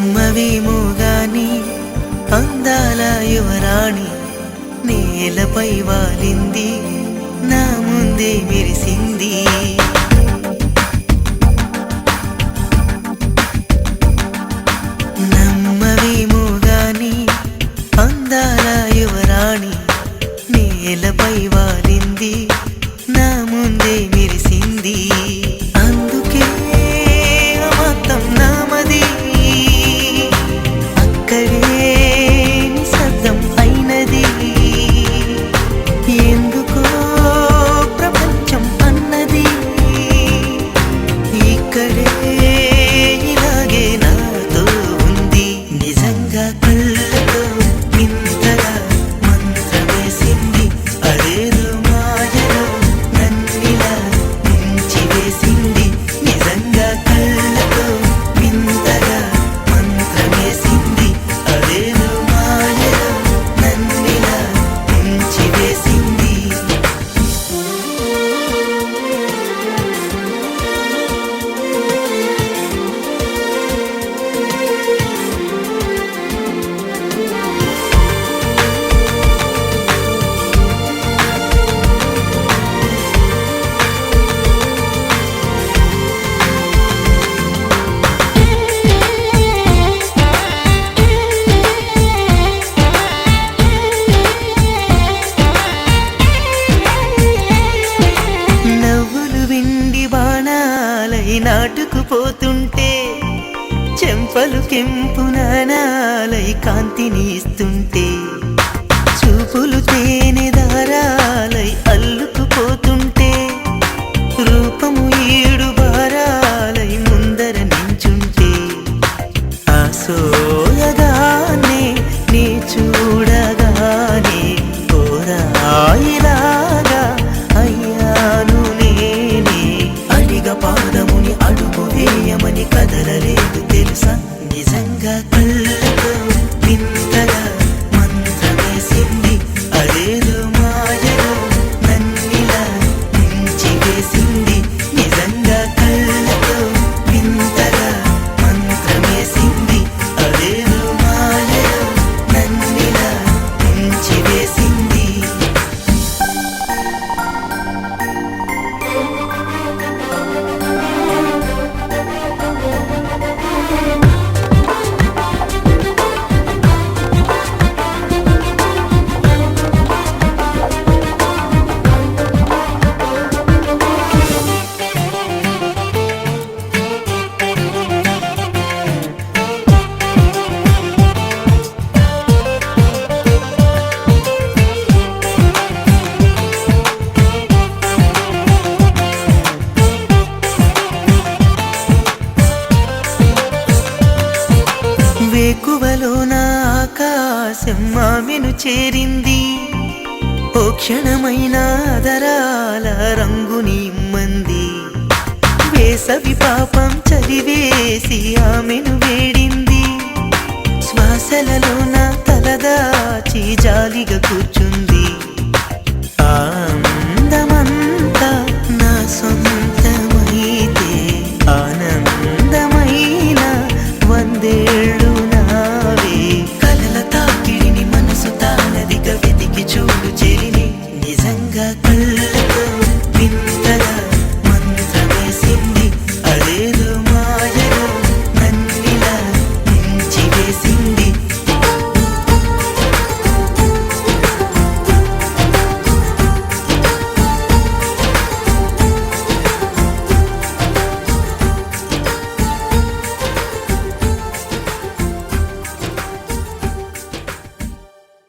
నమ్మవేమో గాని అందాల యువరాణి నేలపై వాలింది, నా ముందే మెరిసింది. నమ్మవేమో గాని అందాల యువరాణి నేలపై వాలింది, నా ముందే మెరిసింది. అందుకే మొత్తం నామది, అక్కడే నిశ్శబ్దం అయినది. ఎందుకో ప్రపంచం అన్నది ఇక్కడే ఇలాగే నాతో ఉంది. నిజంగా కళ్ళతో ఇంతగా మంత్రమేసింది, అదేదో మాయలో నన్నిలా ముంచివేసింది. నిజంగా కళ్ళతో ఇంతగా మంత్రమేసింది, అదేదో మాయలో నన్నిలా ముంచివేసింది. నవ్వులు విండి బాణాలై నాటుకుపోతుంటే, చెంపలు కెంపు నాణాలై కాంతిని ఇస్తుంటే, చూపులు తేనె దారాలై అల్లుకుపోతుంటే, రూపము ఏడు బారాలై ముందర నించుంటే, ఆ సోయగానే నీ చూడగానే కోరాయిలాగా అయ్యాను నేనే. అడిగ పాదముని అడుగు వేయమని కదలలేదు తెలుసా. నిజంగా కళ్ళతో వింతగా మంత్రమేసింది, అదేదో మాయలో నన్నిలా ముంచివేసింది. నిజంగా కళ్ళతో వింతగా మంత్రమేసింది, అదేదో మాయలో నన్నిలా ముంచివేసింది. వేకువలో నా ఆకాశం ఆమెను చేరింది, ఓ క్షణమైన ఆదరాల రంగుని ఇమ్మంది. వేసవి పాపం చలివేసి ఆమెను వేడింది, శ్వాసలలో నా తలదాచి జాలిగా కూర్చుంది. ఆ